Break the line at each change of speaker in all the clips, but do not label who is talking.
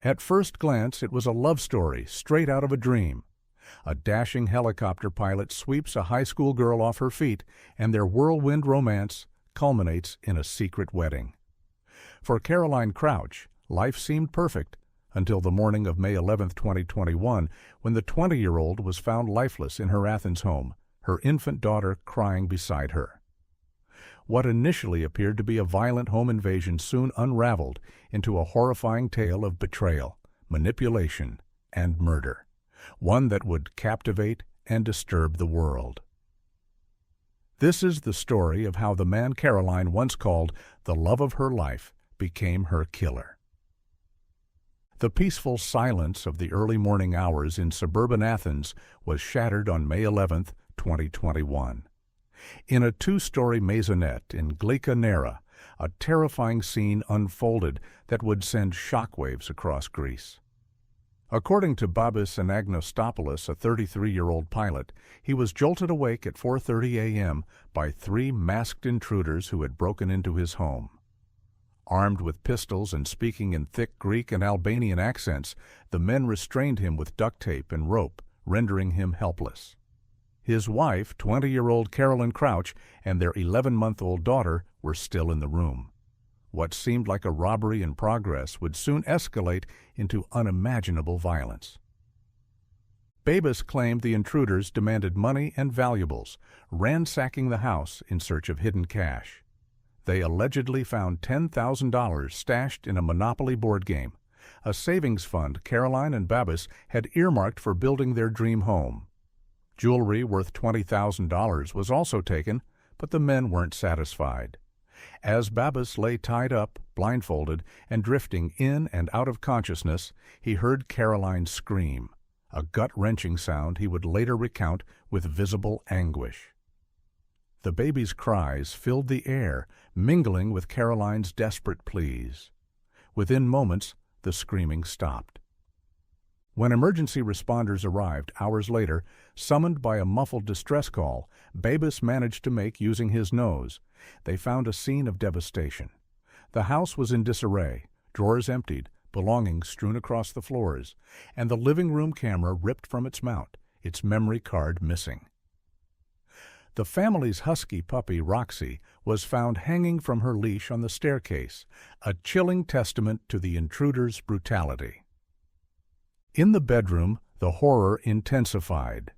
At first glance, it was a love story straight out of a dream. A dashing helicopter pilot sweeps a high school girl off her feet, and their whirlwind romance culminates in a secret wedding. For Caroline Crouch, life seemed perfect until the morning of May 11, 2021, when the 20-year-old was found lifeless in her Athens home, her infant daughter crying beside her. What initially appeared to be a violent home invasion soon unraveled into a horrifying tale of betrayal, manipulation, and murder, one that would captivate and disturb the world. This is the story of how the man Caroline once called the love of her life became her killer. The peaceful silence of the early morning hours in suburban Athens was shattered on May 11, 2021. In a two-story maisonette in Glika Nera, a terrifying scene unfolded that would send shockwaves across Greece. According to Babis Anagnostopoulos, a 33-year-old pilot, he was jolted awake at 4:30 a.m. by three masked intruders who had broken into his home. Armed with pistols and speaking in thick Greek and Albanian accents, the men restrained him with duct tape and rope, rendering him helpless. His wife, 20-year-old Caroline Crouch, and their 11-month-old daughter were still in the room. What seemed like a robbery in progress would soon escalate into unimaginable violence. Babis claimed the intruders demanded money and valuables, ransacking the house in search of hidden cash. They allegedly found $10,000 stashed in a Monopoly board game, a savings fund Caroline and Babis had earmarked for building their dream home. Jewelry worth $20,000 was also taken, but the men weren't satisfied. As Babis lay tied up, blindfolded, and drifting in and out of consciousness, he heard Caroline scream, a gut-wrenching sound he would later recount with visible anguish. The baby's cries filled the air, mingling with Caroline's desperate pleas. Within moments, the screaming stopped. When emergency responders arrived hours later, summoned by a muffled distress call, Babis managed to make using his nose, they found a scene of devastation. The house was in disarray, drawers emptied, belongings strewn across the floors, and the living room camera ripped from its mount, its memory card missing. The family's husky puppy, Roxy, was found hanging from her leash on the staircase, a chilling testament to the intruder's brutality. In the bedroom, the horror intensified.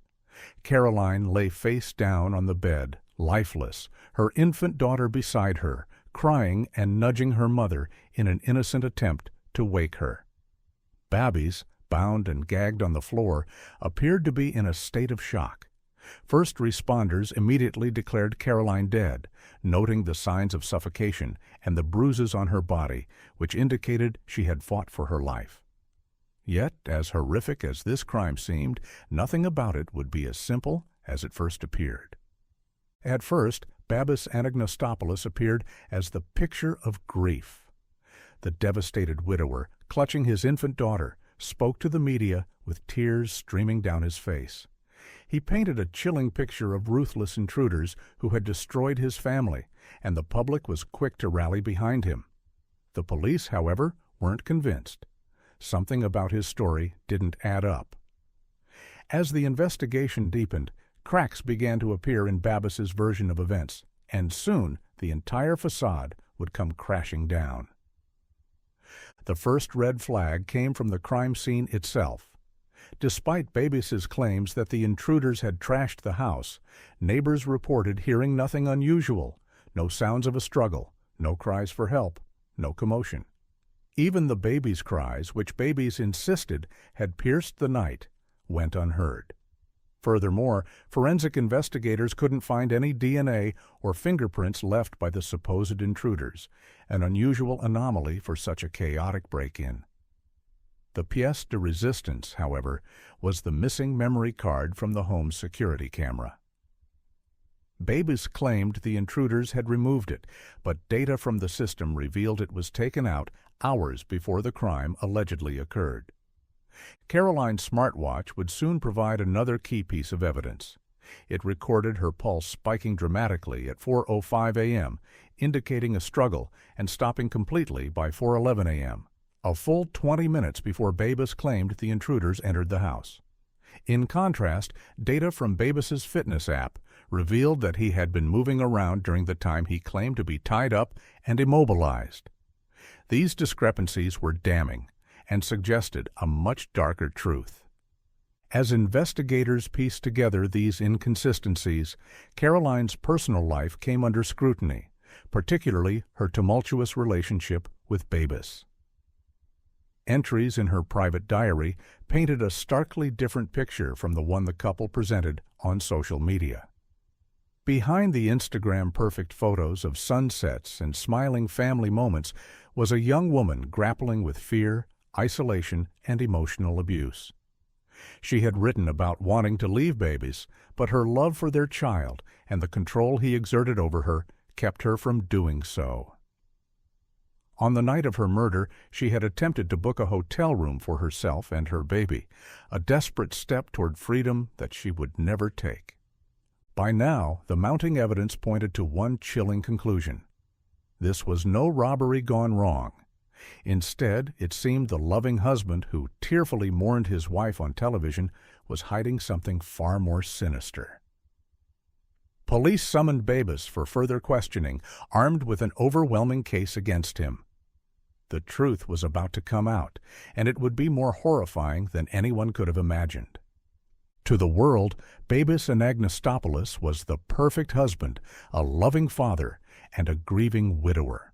Caroline lay face down on the bed, lifeless, her infant daughter beside her, crying and nudging her mother in an innocent attempt to wake her. Babis, bound and gagged on the floor, appeared to be in a state of shock. First responders immediately declared Caroline dead, noting the signs of suffocation and the bruises on her body, which indicated she had fought for her life. Yet, as horrific as this crime seemed, nothing about it would be as simple as it first appeared. At first, Babis Anagnostopoulos appeared as the picture of grief. The devastated widower, clutching his infant daughter, spoke to the media with tears streaming down his face. He painted a chilling picture of ruthless intruders who had destroyed his family, and the public was quick to rally behind him. The police, however, weren't convinced. Something about his story didn't add up. As the investigation deepened, cracks began to appear in Babis's version of events, and soon the entire facade would come crashing down. The first red flag came from the crime scene itself. Despite Babis's claims that the intruders had trashed the house, neighbors reported hearing nothing unusual, no sounds of a struggle, no cries for help, no commotion. Even the baby's cries, which Babis insisted had pierced the night, went unheard. Furthermore, forensic investigators couldn't find any DNA or fingerprints left by the supposed intruders, an unusual anomaly for such a chaotic break-in. The pièce de résistance, however, was the missing memory card from the home's security camera. Babis claimed the intruders had removed it, but data from the system revealed it was taken out hours before the crime allegedly occurred. Caroline's smartwatch would soon provide another key piece of evidence. It recorded her pulse spiking dramatically at 4:05 a.m., indicating a struggle, and stopping completely by 4:11 a.m., a full 20 minutes before Babis claimed the intruders entered the house. In contrast, data from Babis's fitness app revealed that he had been moving around during the time he claimed to be tied up and immobilized. These discrepancies were damning and suggested a much darker truth. As investigators pieced together these inconsistencies, Caroline's personal life came under scrutiny, particularly her tumultuous relationship with Babis. Entries in her private diary painted a starkly different picture from the one the couple presented on social media. Behind the Instagram-perfect photos of sunsets and smiling family moments was a young woman grappling with fear, isolation, and emotional abuse. She had written about wanting to leave Babis, but her love for their child and the control he exerted over her kept her from doing so. On the night of her murder, she had attempted to book a hotel room for herself and her baby, a desperate step toward freedom that she would never take. By now, the mounting evidence pointed to one chilling conclusion. This was no robbery gone wrong. Instead, it seemed the loving husband who tearfully mourned his wife on television was hiding something far more sinister. Police summoned Babis for further questioning, armed with an overwhelming case against him. The truth was about to come out, and it would be more horrifying than anyone could have imagined. To the world, Babis Anagnostopoulos was the perfect husband, a loving father, and a grieving widower.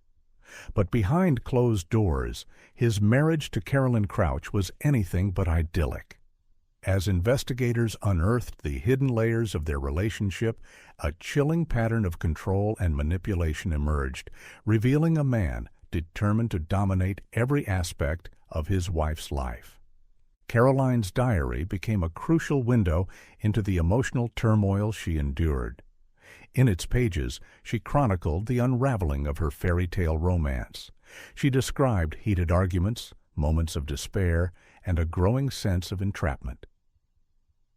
But behind closed doors, his marriage to Carolyn Crouch was anything but idyllic. As investigators unearthed the hidden layers of their relationship, a chilling pattern of control and manipulation emerged, revealing a man determined to dominate every aspect of his wife's life. Caroline's diary became a crucial window into the emotional turmoil she endured. In its pages, she chronicled the unraveling of her fairy tale romance. She described heated arguments, moments of despair, and a growing sense of entrapment.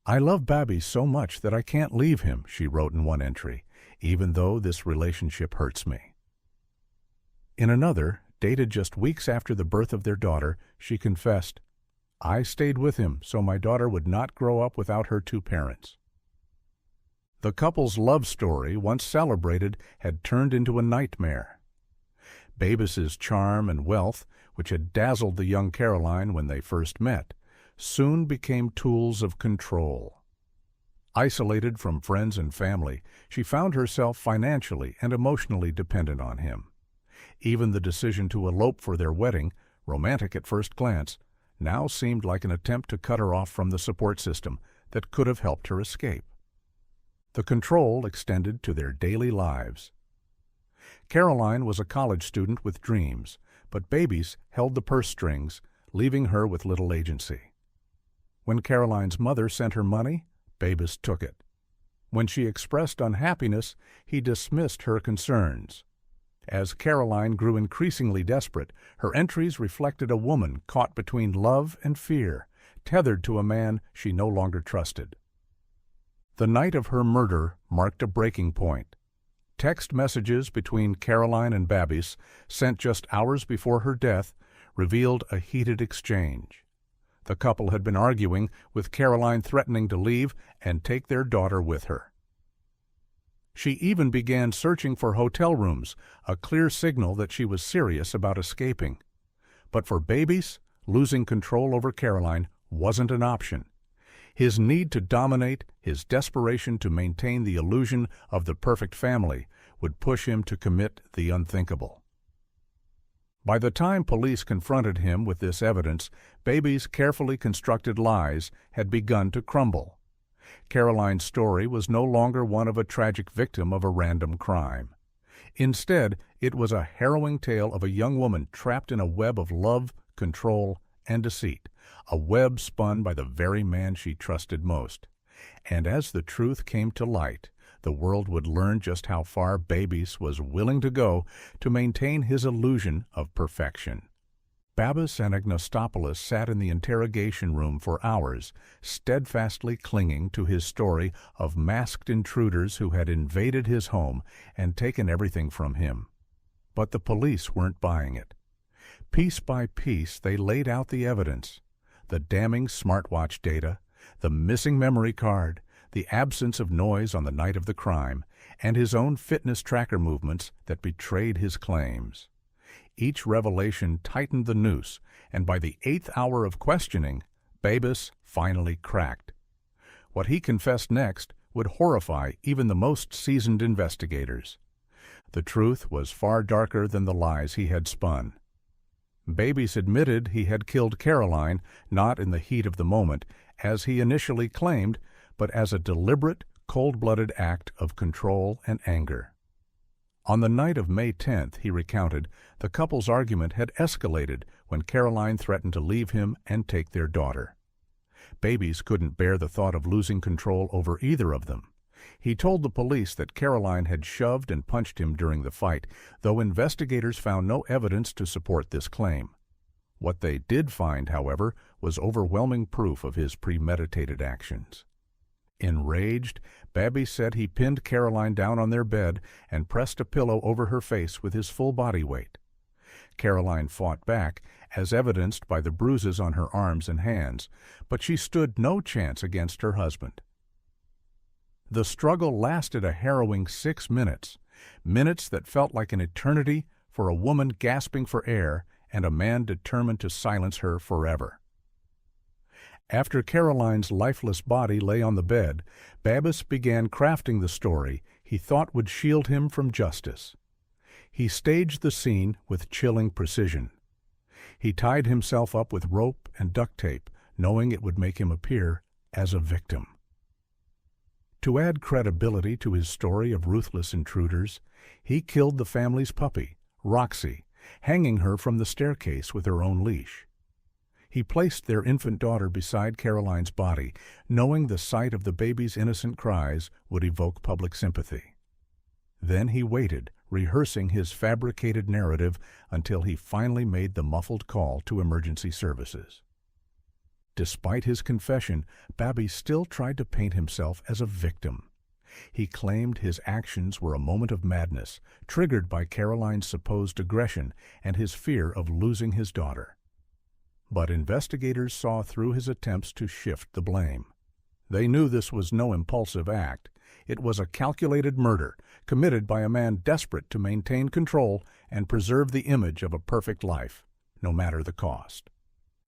"I love Babis so much that I can't leave him," she wrote in one entry, "even though this relationship hurts me." In another, dated just weeks after the birth of their daughter, she confessed, "I stayed with him so my daughter would not grow up without her two parents." The couple's love story, once celebrated, had turned into a nightmare. Babis's charm and wealth, which had dazzled the young Caroline when they first met, soon became tools of control. Isolated from friends and family, she found herself financially and emotionally dependent on him. Even the decision to elope for their wedding, romantic at first glance, now seemed like an attempt to cut her off from the support system that could have helped her escape. The control extended to their daily lives. Caroline was a college student with dreams, but Babis held the purse strings, leaving her with little agency. When Caroline's mother sent her money, Babis took it. When she expressed unhappiness, he dismissed her concerns. As Caroline grew increasingly desperate, her entries reflected a woman caught between love and fear, tethered to a man she no longer trusted. The night of her murder marked a breaking point. Text messages between Caroline and Babis, sent just hours before her death, revealed a heated exchange. The couple had been arguing, with Caroline threatening to leave and take their daughter with her. She even began searching for hotel rooms, a clear signal that she was serious about escaping. But for Babis, losing control over Caroline wasn't an option. His need to dominate, his desperation to maintain the illusion of the perfect family, would push him to commit the unthinkable. By the time police confronted him with this evidence, Babis' carefully constructed lies had begun to crumble. Caroline's story was no longer one of a tragic victim of a random crime. Instead, it was a harrowing tale of a young woman trapped in a web of love, control, and deceit, a web spun by the very man she trusted most. And as the truth came to light, the world would learn just how far Babis was willing to go to maintain his illusion of perfection. Babis Anagnostopoulos sat in the interrogation room for hours, steadfastly clinging to his story of masked intruders who had invaded his home and taken everything from him. But the police weren't buying it. Piece by piece, they laid out the evidence: the damning smartwatch data, the missing memory card, the absence of noise on the night of the crime, and his own fitness tracker movements that betrayed his claims. Each revelation tightened the noose, and by the 8th hour of questioning, Babis finally cracked. What he confessed next would horrify even the most seasoned investigators. The truth was far darker than the lies he had spun. Babis admitted he had killed Caroline, not in the heat of the moment, as he initially claimed, but as a deliberate, cold-blooded act of control and anger. On the night of May 10th, he recounted, the couple's argument had escalated when Caroline threatened to leave him and take their daughter. Babis couldn't bear the thought of losing control over either of them. He told the police that Caroline had shoved and punched him during the fight, though investigators found no evidence to support this claim. What they did find, however, was overwhelming proof of his premeditated actions. Enraged, Babis said he pinned Caroline down on their bed and pressed a pillow over her face with his full body weight. Caroline fought back, as evidenced by the bruises on her arms and hands, but she stood no chance against her husband. The struggle lasted a harrowing 6 minutes, minutes that felt like an eternity for a woman gasping for air and a man determined to silence her forever. After Caroline's lifeless body lay on the bed, Babis began crafting the story he thought would shield him from justice. He staged the scene with chilling precision. He tied himself up with rope and duct tape, knowing it would make him appear as a victim. To add credibility to his story of ruthless intruders, he killed the family's puppy, Roxy, hanging her from the staircase with her own leash. He placed their infant daughter beside Caroline's body, knowing the sight of the baby's innocent cries would evoke public sympathy. Then he waited, rehearsing his fabricated narrative until he finally made the muffled call to emergency services. Despite his confession, Babis still tried to paint himself as a victim. He claimed his actions were a moment of madness, triggered by Caroline's supposed aggression and his fear of losing his daughter. But investigators saw through his attempts to shift the blame. They knew this was no impulsive act. It was a calculated murder, committed by a man desperate to maintain control and preserve the image of a perfect life, no matter the cost.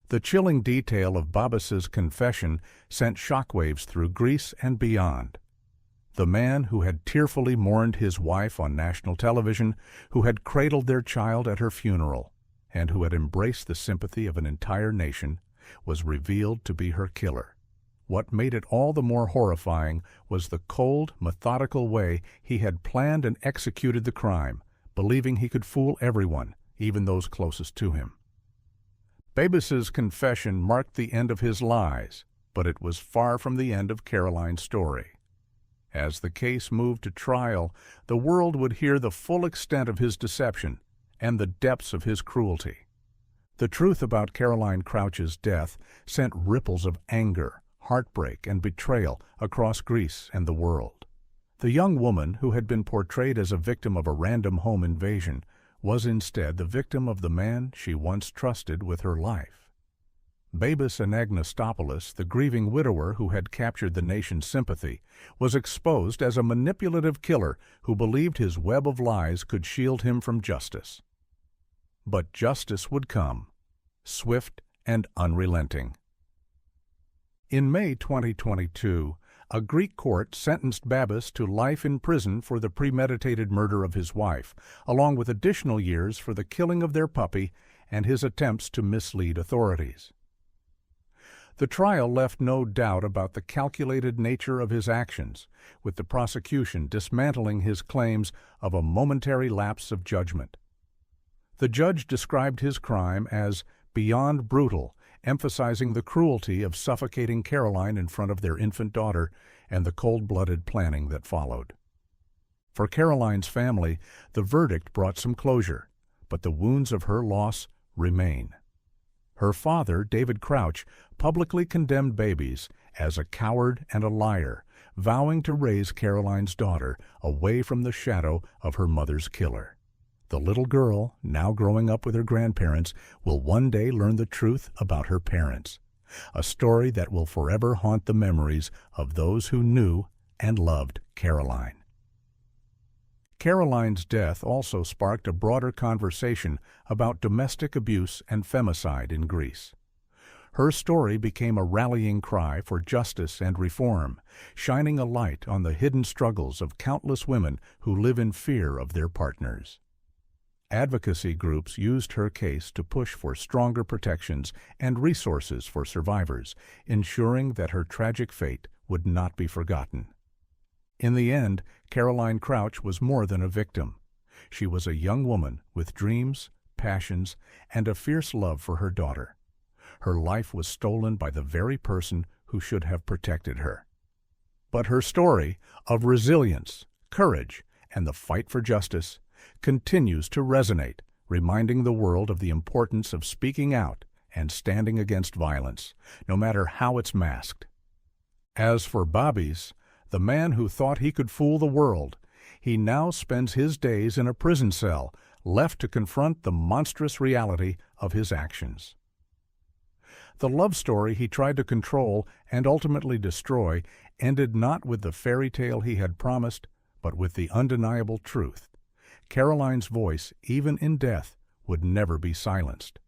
The chilling detail of Babis's confession sent shockwaves through Greece and beyond. The man who had tearfully mourned his wife on national television, who had cradled their child at her funeral, and who had embraced the sympathy of an entire nation, was revealed to be her killer. What made it all the more horrifying was the cold, methodical way he had planned and executed the crime, believing he could fool everyone, even those closest to him. Babis's confession marked the end of his lies, but it was far from the end of Caroline's story. As the case moved to trial, the world would hear the full extent of his deception and the depths of his cruelty. The truth about Caroline Crouch's death sent ripples of anger, heartbreak, and betrayal across Greece and the world. The young woman, who had been portrayed as a victim of a random home invasion, was instead the victim of the man she once trusted with her life. Babis Anagnostopoulos, the grieving widower who had captured the nation's sympathy, was exposed as a manipulative killer who believed his web of lies could shield him from justice. But justice would come, swift and unrelenting. In May 2022, a Greek court sentenced Babis to life in prison for the premeditated murder of his wife, along with additional years for the killing of their puppy and his attempts to mislead authorities. The trial left no doubt about the calculated nature of his actions, with the prosecution dismantling his claims of a momentary lapse of judgment. The judge described his crime as beyond brutal, emphasizing the cruelty of suffocating Caroline in front of their infant daughter and the cold-blooded planning that followed. For Caroline's family, the verdict brought some closure, but the wounds of her loss remain. Her father, David Crouch, publicly condemned Babis as a coward and a liar, vowing to raise Caroline's daughter away from the shadow of her mother's killer. The little girl, now growing up with her grandparents, will one day learn the truth about her parents. A story that will forever haunt the memories of those who knew and loved Caroline. Caroline's death also sparked a broader conversation about domestic abuse and femicide in Greece. Her story became a rallying cry for justice and reform, shining a light on the hidden struggles of countless women who live in fear of their partners. Advocacy groups used her case to push for stronger protections and resources for survivors, ensuring that her tragic fate would not be forgotten. In the end, Caroline Crouch was more than a victim. She was a young woman with dreams, passions, and a fierce love for her daughter. Her life was stolen by the very person who should have protected her. But her story of resilience, courage, and the fight for justice continues to resonate, reminding the world of the importance of speaking out and standing against violence, no matter how it's masked. As for Babis, the man who thought he could fool the world, he now spends his days in a prison cell, left to confront the monstrous reality of his actions. The love story he tried to control and ultimately destroy ended not with the fairy tale he had promised, but with the undeniable truth. Caroline's voice, even in death, would never be silenced.